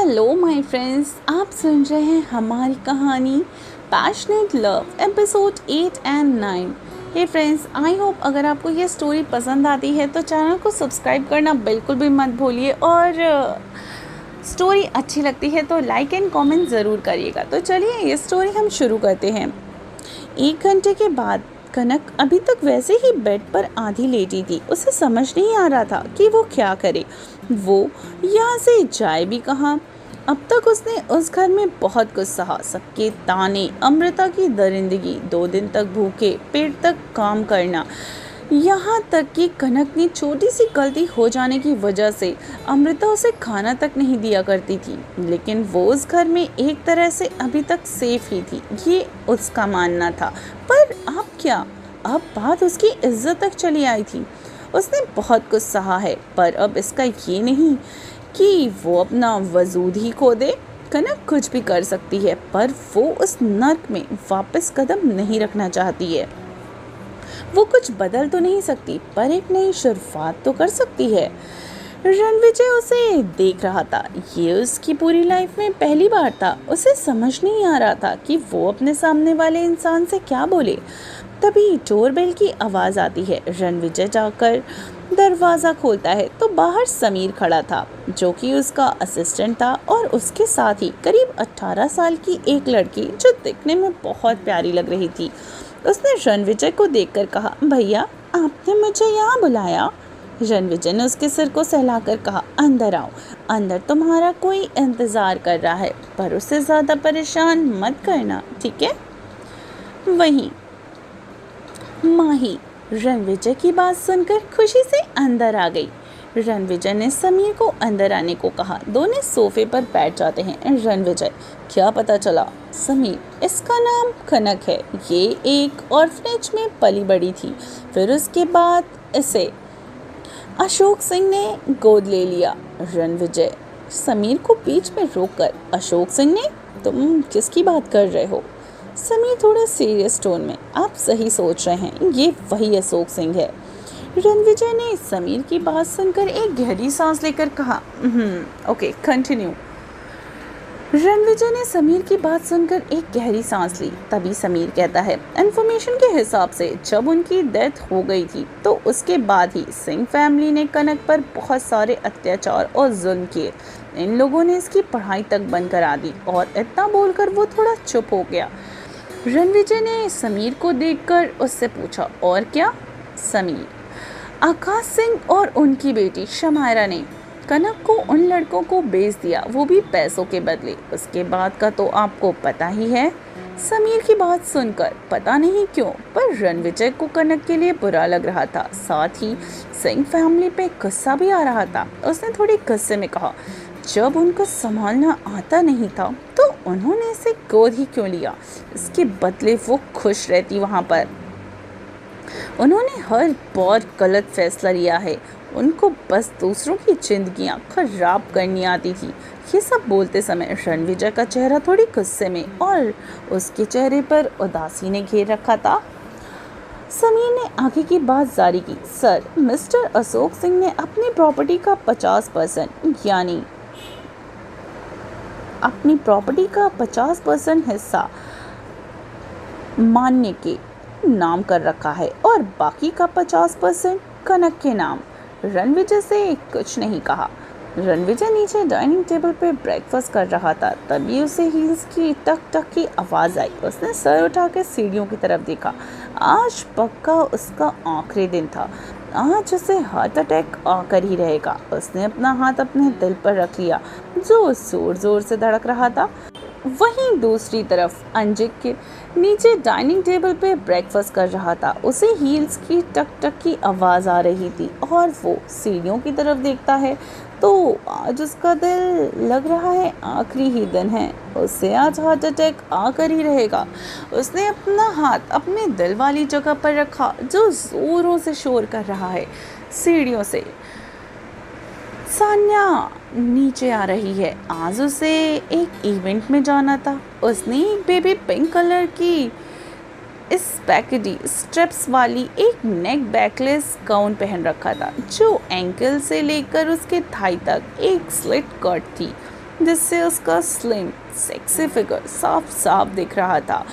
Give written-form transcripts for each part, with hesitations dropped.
Hello my friends, आप सुन रहे हैं हमारी कहानी passionate love episode 8 and 9। Hey friends, I hope अगर आपको ये स्टोरी पसंद आती है तो चैनल को सब्सक्राइब करना बिल्कुल भी मत भूलिए और स्टोरी अच्छी लगती है तो लाइक एंड कमेंट ज़रूर करिएगा। तो चलिए ये स्टोरी हम शुरू करते हैं। 1 घंटे के बाद कनक अभी तक वैसे ही बेड पर आधी लेटी थी। उसे समझ नहीं आ रहा था कि वो क्या करे। वो यहाँ से जाए भी कहाँ। अब तक उसने उस घर में बहुत कुछ सहा, सबके ताने, अमृता की दरिंदगी, 2 दिन तक भूखे पेट तक काम करना, यहाँ तक कि कनक ने छोटी सी गलती हो जाने की वजह से अमृता उसे खाना तक नहीं दिया करती थी। लेकिन वो उस घर में एक तरह से अभी तक सेफ ही थी, ये उसका मानना था। पर अब क्या, अब बात उसकी इज्जत तक चली आई थी। उसने बहुत कुछ सहा है, पर अब इसका ये नहीं कि वो अपना वजूद ही खो दे। कनक कुछ भी कर सकती है, पर वो उस नर्क में वापस कदम नहीं रखना चाहती है। वो कुछ बदल तो नहीं सकती, पर एक नई शुरुआत तो कर सकती है। रणविजय उसे देख रहा था। ये उसकी पूरी लाइफ में पहली बार था। उसे समझ नहीं आ रहा था कि वो अपने सामने वाले इंसान से क्या बोले। तभी डोरबेल की आवाज़ आती है। रणविजय जाकर दरवाज़ा खोलता है तो बाहर समीर खड़ा था, जो कि उसका असिस्टेंट था, और उसके साथ ही करीब 18 साल की एक लड़की जो दिखने में बहुत प्यारी लग रही थी। उसने रणविजय को देखकर कहा, भैया आपने मुझे यहाँ बुलाया? रणविजय ने उसके सिर को सहलाकर कहा, अंदर आओ, अंदर तुम्हारा कोई इंतज़ार कर रहा है, पर उसे ज़्यादा परेशान मत करना, ठीक है? वहीं माही रणविजय की बात सुनकर खुशी से अंदर आ गई। रणविजय ने समीर को अंदर आने को कहा। दोनों सोफे पर बैठ जाते हैं। रणविजय, क्या पता चला? समीर, इसका नाम कनक है। ये एक ऑर्फनेज में पली बड़ी थी। फिर उसके बाद इसे अशोक सिंह ने गोद ले लिया। रणविजय समीर को बीच में रोककर, अशोक सिंह ने? तुम किसकी बात कर रहे हो? समीर थोड़ा सीरियस टोन में, आप सही सोच रहे हैं, ये वही अशोक सिंह है। रणविजय ने समीर की बात सुनकर एक गहरी सांस लेकर कहा, ओके कंटिन्यू। रणविजय ने समीर की बात सुनकर एक गहरी सांस ली। तभी समीर कहता है, इन्फॉर्मेशन के हिसाब से जब उनकी डेथ हो गई थी तो उसके बाद ही सिंह फैमिली ने कनक पर बहुत सारे अत्याचार और जुल्म किए। इन लोगों ने इसकी पढ़ाई तक बंद करा दी। और इतना बोलकर वो थोड़ा चुप हो गया। रणविजय ने समीर को देखकर उससे पूछा, और क्या? समीर, आकाश सिंह और उनकी बेटी शमायरा ने कनक को उन लड़कों को बेच दिया, वो भी पैसों के बदले। उसके बाद का तो आपको पता ही है। समीर की बात सुनकर पता नहीं क्यों, पर रणविजय को कनक के लिए बुरा लग रहा था, साथ ही सिंह फैमिली पे गुस्सा भी आ रहा था। उसने थोड़ी गुस्से में कहा, जब उनको संभालना आता नहीं था तो उन्होंने इसे गोद ही क्यों लिया? इसके बदले वो खुश रहती वहाँ पर। उन्होंने हर बार गलत फैसला लिया है। उनको बस दूसरों की जिंदगियाँ खराब करनी आती थी। ये सब बोलते समय रणविजय का चेहरा थोड़ी गुस्से में और उसके चेहरे पर उदासी ने घेर रखा था। समीर ने आगे की बात जारी की, सर, मिस्टर अशोक सिंह ने अपनी प्रॉपर्टी का 50% यानी अपनी प्रॉपर्टी का 50% हिस्सा मान्य के नाम कर रखा है और बाकी का 50% कनक के नाम। रणविजय से कुछ नहीं कहा। रणविजय नीचे डाइनिंग टेबल पे ब्रेकफास्ट कर रहा था। तभी उसे हील्स की टक टक की आवाज़ आई। उसने सर उठाकर सीढ़ियों की तरफ देखा। आज पक्का उसका आखिरी दिन था। आज उसे हार्ट अटैक आकर ही रहेगा। उसने अपना हाथ अपने दिल पर रख लिया, जो जोर जोर से धड़क रहा था। वहीं दूसरी तरफ अंजिक के नीचे डाइनिंग टेबल पे ब्रेकफास्ट कर रहा था। उसे हील्स की टक टक की आवाज़ आ रही थी और वो सीढ़ियों की तरफ देखता है तो आज उसका दिल लग रहा है आखिरी ही दिन है। उससे आज हार्ट अटैक आकर ही रहेगा। उसने अपना हाथ अपने दिल वाली जगह पर रखा, जो ज़ोरों से शोर कर रहा है। सीढ़ियों से सान्या नीचे आ रही है। आज उसे एक इवेंट में जाना था। उसने एक बेबी पिंक कलर की इस पैकेटी स्ट्रिप्स वाली एक नेक बैकलेस गाउन पहन रखा था, जो एंकल से लेकर उसके थाई तक एक स्लिट कट थी। जिससे उसका स्लिम सेक्सी फिगर साफ साफ दिख रहा था।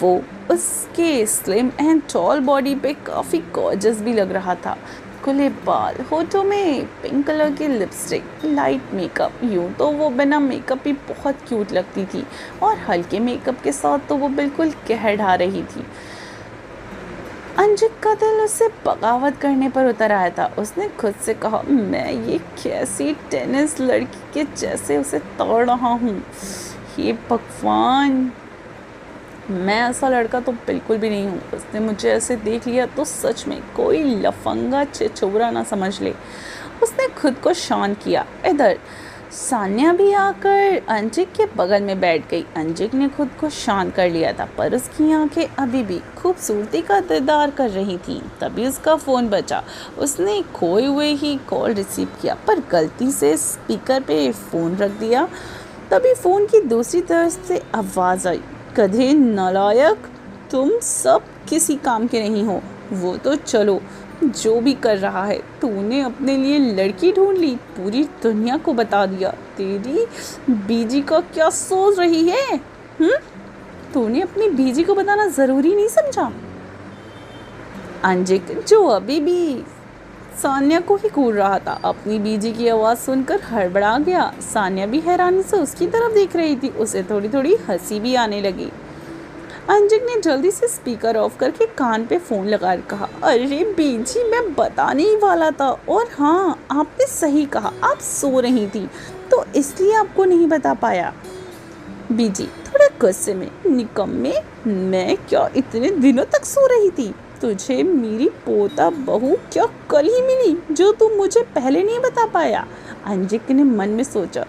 वो उसके स्लिम एंड टॉल बॉडी पे काफ़ी गॉर्जियस भी लग रहा था। खुले बाल, होठों में पिंक कलर की लिपस्टिक, लाइट मेकअप, यूँ तो वो बिना मेकअप ही बहुत क्यूट लगती थी और हल्के मेकअप के साथ तो वो बिल्कुल कह ढा रही थी। अंजिक का दिल उससे बगावत करने पर उतर आया था। उसने खुद से कहा, मैं ये कैसी टेनिस लड़की के जैसे उसे तोड़ रहा हूँ। ये भगवान, मैं ऐसा लड़का तो बिल्कुल भी नहीं हूँ। उसने मुझे ऐसे देख लिया तो सच में कोई लफंगा छिछोरा ना समझ ले। उसने खुद को शांत किया। इधर सान्या भी आकर अंजिक के बगल में बैठ गई। अंजिक ने खुद को शांत कर लिया था, पर उसकी आंखें अभी भी खूबसूरती का दीदार कर रही थीं। तभी उसका फ़ोन बजा। उसने खोए हुए ही कॉल रिसीव किया, पर गलती से स्पीकर पे फ़ोन रख दिया। तभी फ़ोन की दूसरी तरफ से आवाज़ आई, गधे नालायक, तुम सब किसी काम के नहीं हो। वो तो चलो, जो भी कर रहा है, तूने अपने लिए लड़की ढूंढ ली, पूरी दुनिया को बता दिया। तेरी बीजी का क्या सोच रही है? तूने अपनी बीजी को बताना ज़रूरी नहीं समझा? अंजिक, जो अभी भी सान्या को ही घूर रहा था, अपनी बीजी की आवाज़ सुनकर हड़बड़ा गया। सान्या भी हैरानी से उसकी तरफ देख रही थी। उसे थोड़ी थोड़ी हंसी भी आने लगी। अंजिक ने जल्दी से स्पीकर ऑफ करके कान पे फ़ोन लगा कहा, अरे बीजी, मैं बताने ही वाला था। और हाँ, आपने सही कहा, आप सो रही थी तो इसलिए आपको नहीं बता पाया। बीजी थोड़ा गुस्से में, निकम्मे, मैं क्या इतने दिनों तक सो रही थी? तुझे मेरी पोता बहू क्या कल ही मिली जो तुम मुझे पहले नहीं बता पाया? अंजिक ने मन में सोचा,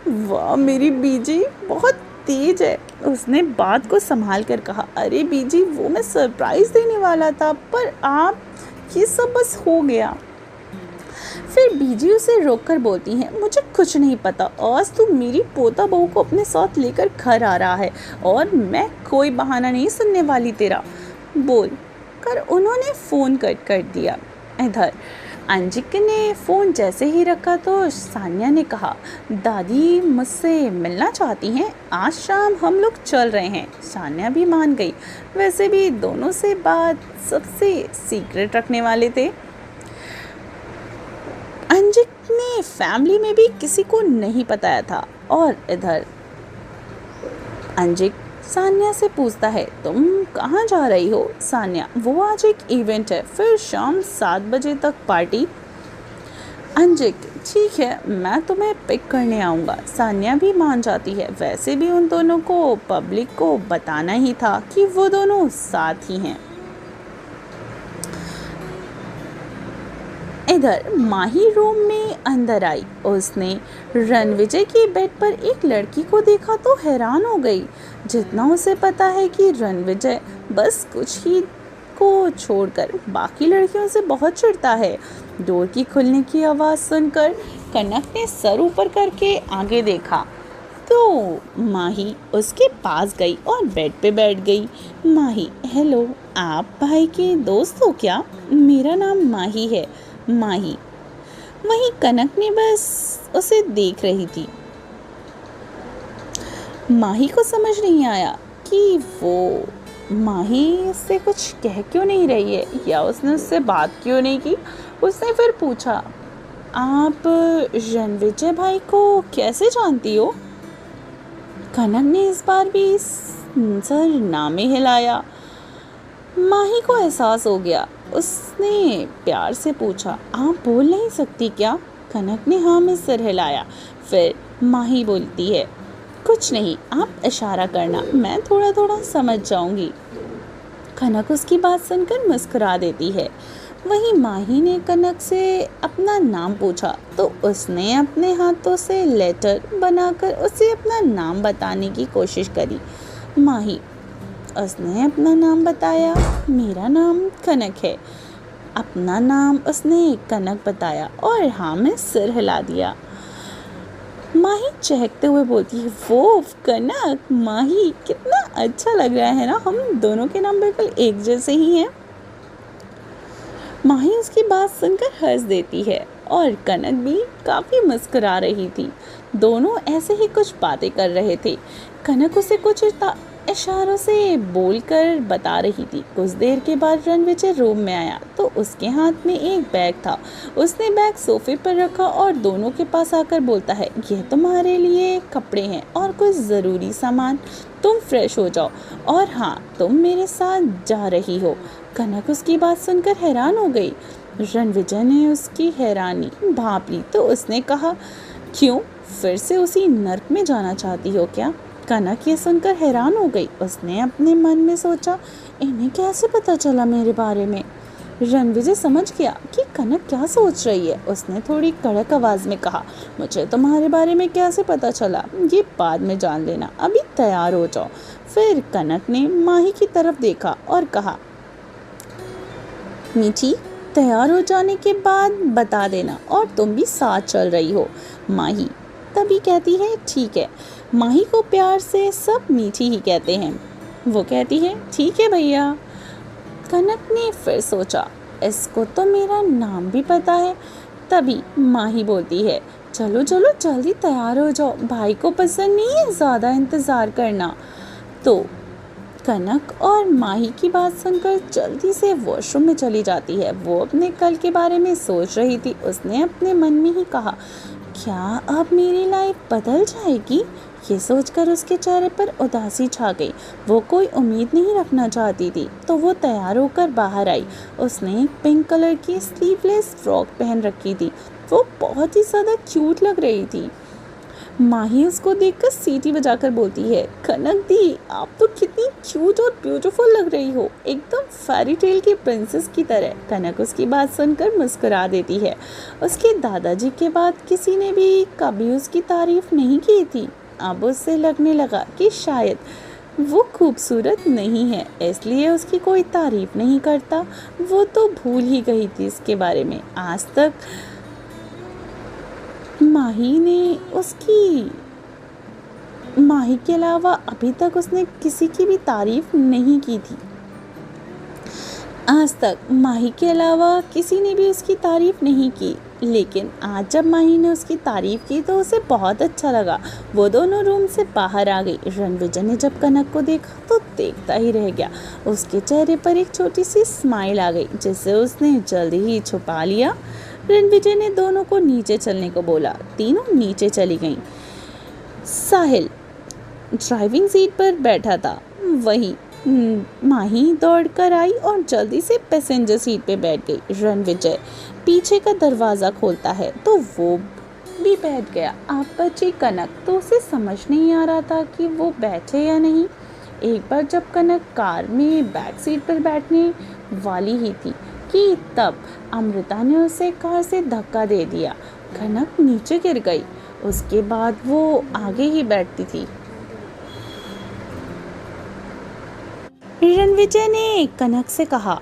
वाह, मेरी बीजी बहुत तेज है। उसने बात को संभाल कर कहा, अरे बीजी, वो मैं सरप्राइज़ देने वाला था, पर आप, ये सब बस हो गया। फिर बीजी उसे रोककर बोलती हैं, मुझे कुछ नहीं पता। आज तू मेरी पोता बहू को अपने साथ लेकर घर आ रहा है और मैं कोई बहाना नहीं सुनने वाली तेरा। बोल कर उन्होंने फ़ोन कट कर दिया। इधर अंजिक ने फ़ोन जैसे ही रखा तो सान्या ने कहा, दादी मुझसे मिलना चाहती हैं, आज शाम हम लोग चल रहे हैं। सान्या भी मान गई। वैसे भी दोनों से बात सबसे सीक्रेट रखने वाले थे। अंजिक ने फैमिली में भी किसी को नहीं बताया था। और इधर अंजिक सान्या से पूछता है, तुम कहाँ जा रही हो? सान्या, वो आज एक इवेंट है, फिर शाम 7 बजे तक पार्टी। अंजिक, ठीक है, मैं तुम्हें पिक करने आऊँगा। सान्या भी मान जाती है। वैसे भी उन दोनों को पब्लिक को बताना ही था कि वो दोनों साथ ही हैं। इधर माही रूम में अंदर आई। उसने रणविजय के बेड पर एक लड़की को देखा तो हैरान हो गई। जितना उसे पता है कि रणविजय बस कुछ ही को छोड़कर बाकी लड़कियों से बहुत चिढ़ता है। डोर की खुलने की आवाज़ सुनकर कनक ने सर ऊपर करके आगे देखा तो माही उसके पास गई और बेड पे बैठ गई। माही, हेलो, आप भाई के दोस्त हो क्या? मेरा नाम माही है। माही। वहीं कनक ने बस उसे देख रही थी। माही को समझ नहीं आया कि वो माही उससे कुछ कह क्यों नहीं रही है या उसने उससे बात क्यों नहीं की। उसने फिर पूछा, आप रणविजय भाई को कैसे जानती हो? कनक ने इस बार भी सर नामे हिलाया। माही को एहसास हो गया। उसने प्यार से पूछा, आप बोल नहीं सकती क्या? कनक ने हाँ में सिर हिलाया। फिर माही बोलती है, कुछ नहीं, आप इशारा करना, मैं थोड़ा थोड़ा समझ जाऊंगी। कनक उसकी बात सुनकर मुस्कुरा देती है। वहीं माही ने कनक से अपना नाम पूछा तो उसने अपने हाथों से लेटर बनाकर उसे अपना नाम बताने की कोशिश करी। माही, उसने अपना नाम बताया, मेरा नाम कनक है। अपना नाम उसने कनक बताया और हाँ में सिर हिला दिया। माही चहकते हुए बोलती है, वो कनक, माही, कितना अच्छा लग रहा है ना, हम दोनों के नाम बिल्कुल एक जैसे ही हैं। माही उसकी बात सुनकर हंस देती है और कनक भी काफ़ी मुस्कुरा रही थी। दोनों ऐसे ही कुछ बातें कर रहे थे। कनक उसे कुछ इशारों से बोलकर बता रही थी। कुछ देर के बाद रणविजय रूम में आया तो उसके हाथ में एक बैग था। उसने बैग सोफे पर रखा और दोनों के पास आकर बोलता है, यह तुम्हारे लिए कपड़े हैं और कुछ ज़रूरी सामान, तुम फ्रेश हो जाओ और हाँ, तुम मेरे साथ जा रही हो। कनक उसकी बात सुनकर हैरान हो गई। रणविजय ने उसकी हैरानी भांप ली तो उसने कहा, क्यों, फिर से उसी नर्क में जाना चाहती हो क्या? कनक ये सुनकर हैरान हो गई। उसने अपने मन में सोचा, इन्हें कैसे पता चला मेरे बारे में? रणविजय समझ गया कि कनक क्या सोच रही है। उसने थोड़ी कड़क आवाज में कहा, मुझे तुम्हारे बारे में कैसे पता चला ये बाद में जान लेना, अभी तैयार हो जाओ। फिर कनक ने माही की तरफ देखा और कहा, मीठी, तैयार हो जाने के बाद बता देना और तुम भी साथ चल रही हो। माही तभी कहती है, ठीक है। माही को प्यार से सब मीठी ही कहते हैं। वो कहती है, ठीक है भैया। कनक ने फिर सोचा, इसको तो मेरा नाम भी पता है। तभी माही बोलती है, चलो चलो जल्दी तैयार हो जाओ, भाई को पसंद नहीं है ज़्यादा इंतज़ार करना। तो कनक और माही की बात सुनकर जल्दी से वॉशरूम में चली जाती है। वो अपने कल के बारे में सोच रही थी। उसने अपने मन में ही कहा, क्या अब मेरी लाइफ बदल जाएगी? ये सोचकर उसके चेहरे पर उदासी छा गई। वो कोई उम्मीद नहीं रखना चाहती थी। तो वो तैयार होकर बाहर आई। उसने एक पिंक कलर की स्लीवलेस फ्रॉक पहन रखी थी। वो बहुत ही ज़्यादा क्यूट लग रही थी। माही उसको देखकर सीटी बजाकर बोलती है, कनक दी, आप तो कितनी क्यूट और ब्यूटीफुल लग रही हो, एकदम फेरी टेल की प्रिंसेस की तरह। कनक उसकी बात सुनकर मुस्कुरा देती है। उसके दादाजी के बाद किसी ने भी कभी उसकी तारीफ नहीं की थी। अब उससे लगने लगा कि शायद वो खूबसूरत नहीं है, इसलिए उसकी कोई तारीफ नहीं करता। वो तो भूल ही गई थी इसके बारे में। आज तक माही के अलावा अभी तक उसने किसी की भी तारीफ नहीं की थी। आज तक माही के अलावा किसी ने भी उसकी तारीफ नहीं की, लेकिन आज जब माही ने उसकी तारीफ की तो उसे बहुत अच्छा लगा। वो दोनों रूम से बाहर आ गई। रणविजय ने जब कनक को देखा तो देखता ही रह गया। उसके चेहरे पर एक छोटी सी स्माइल आ गई, जिसे उसने जल्दी ही छुपा लिया। रणविजय ने दोनों को नीचे चलने को बोला। तीनों नीचे चली गईं। साहिल ड्राइविंग सीट पर बैठा था। वही माही दौड़कर आई और जल्दी से पैसेंजर सीट पे बैठ गई। रणविजय पीछे का दरवाज़ा खोलता है तो वो भी बैठ गया। आप बची कनक, तो उसे समझ नहीं आ रहा था कि वो बैठे या नहीं। एक बार जब कनक कार में बैक सीट पर बैठने वाली ही थी कि तब अमृता ने उसे कार से धक्का दे दिया। कनक नीचे गिर गई। उसके बाद वो आगे ही बैठती थी। रणविजय ने कनक से कहा,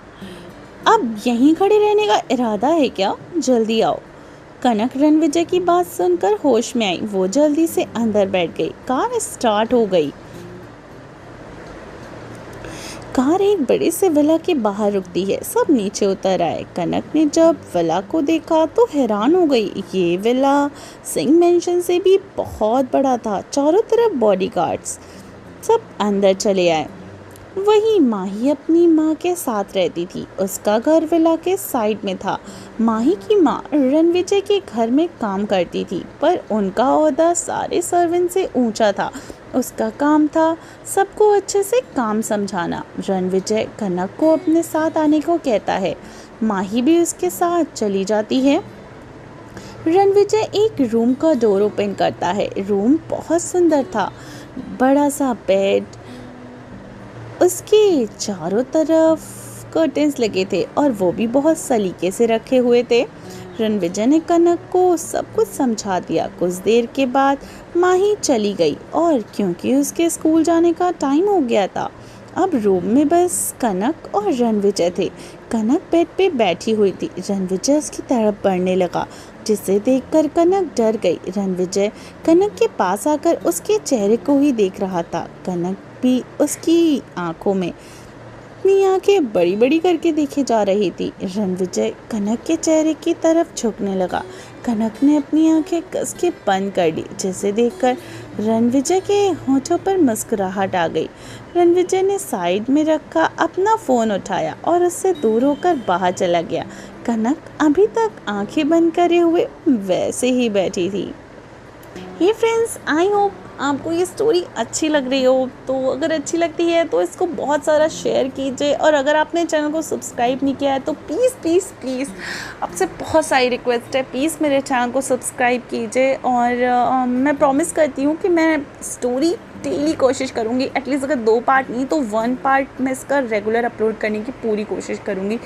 अब यहीं खड़े रहने का इरादा है क्या? जल्दी आओ। कनक रणविजय की बात सुनकर होश में आई। वो जल्दी से अंदर बैठ गई। कार स्टार्ट हो गई। कार एक बड़े से विला के बाहर रुकती है। सब नीचे उतर आए। कनक ने जब विला को देखा तो हैरान हो गई। ये विला सिंह मेंशन से भी बहुत बड़ा था। चारों तरफ बॉडीगार्ड्स। सब अंदर चले आए। वही माही अपनी माँ के साथ रहती थी। उसका घर विला के साइड में था। माही की माँ रणविजय के घर में काम करती थी, पर उनका ओहदा सारे सर्वेंट से ऊंचा था। उसका काम था सबको अच्छे से काम समझाना। रणविजय कनक को अपने साथ आने को कहता है। माही भी उसके साथ चली जाती है। रणविजय एक रूम का डोर ओपन करता है। रूम बहुत सुंदर था। बड़ा सा बेड, उसके चारों तरफ कर्टेंस लगे थे और वो भी बहुत सलीके से रखे हुए थे। रणविजय ने कनक को सब कुछ समझा दिया। कुछ देर के बाद माही चली गई और क्योंकि उसके स्कूल जाने का टाइम हो गया था, अब रूम में बस कनक और रणविजय थे। कनक बेड पे बैठी हुई थी। रणविजय उसकी तरफ बढ़ने लगा, जिसे देखकर कनक डर गई। रणविजय कनक के पास आकर उसके चेहरे को ही देख रहा था। कनक भी उसकी आंखों में अपनी आंखें बड़ी बड़ी करके देखे जा रही थी। रणविजय कनक के चेहरे की तरफ झुकने लगा। कनक ने अपनी आंखें कस के बंद कर ली, जिसे देखकर रणविजय के होठों पर मुस्कुराहट आ गई। रणविजय ने साइड में रखा अपना फ़ोन उठाया और उससे दूर होकर बाहर चला गया। कनक अभी तक आंखें बंद करे हुए वैसे ही बैठी थी। हे फ्रेंड्स, आई होप आपको ये स्टोरी अच्छी लग रही हो। तो अगर अच्छी लगती है तो इसको बहुत सारा शेयर कीजिए, और अगर आपने चैनल को सब्सक्राइब नहीं किया है तो प्लीज़ प्लीज़ प्लीज़ आपसे बहुत सारी रिक्वेस्ट है, प्लीज़ मेरे चैनल को सब्सक्राइब कीजिए। और मैं प्रॉमिस करती हूँ कि मैं स्टोरी डेली कोशिश करूँगी, एटलीस्ट अगर 2 पार्ट नहीं तो 1 पार्ट मैं इसका रेगुलर अपलोड करने की पूरी कोशिश करूँगी।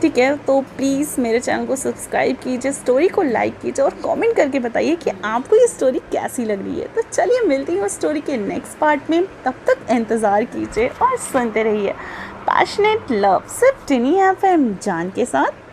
ठीक है, तो प्लीज़ मेरे चैनल को सब्सक्राइब कीजिए, स्टोरी को लाइक कीजिए और कमेंट करके बताइए कि आपको ये स्टोरी कैसी लग रही है। तो चलिए मिलती हूँ स्टोरी के नेक्स्ट पार्ट में, तब तक इंतज़ार कीजिए और सुनते रहिए पैशनेट लव सिर्फ टिनी FM जान के साथ।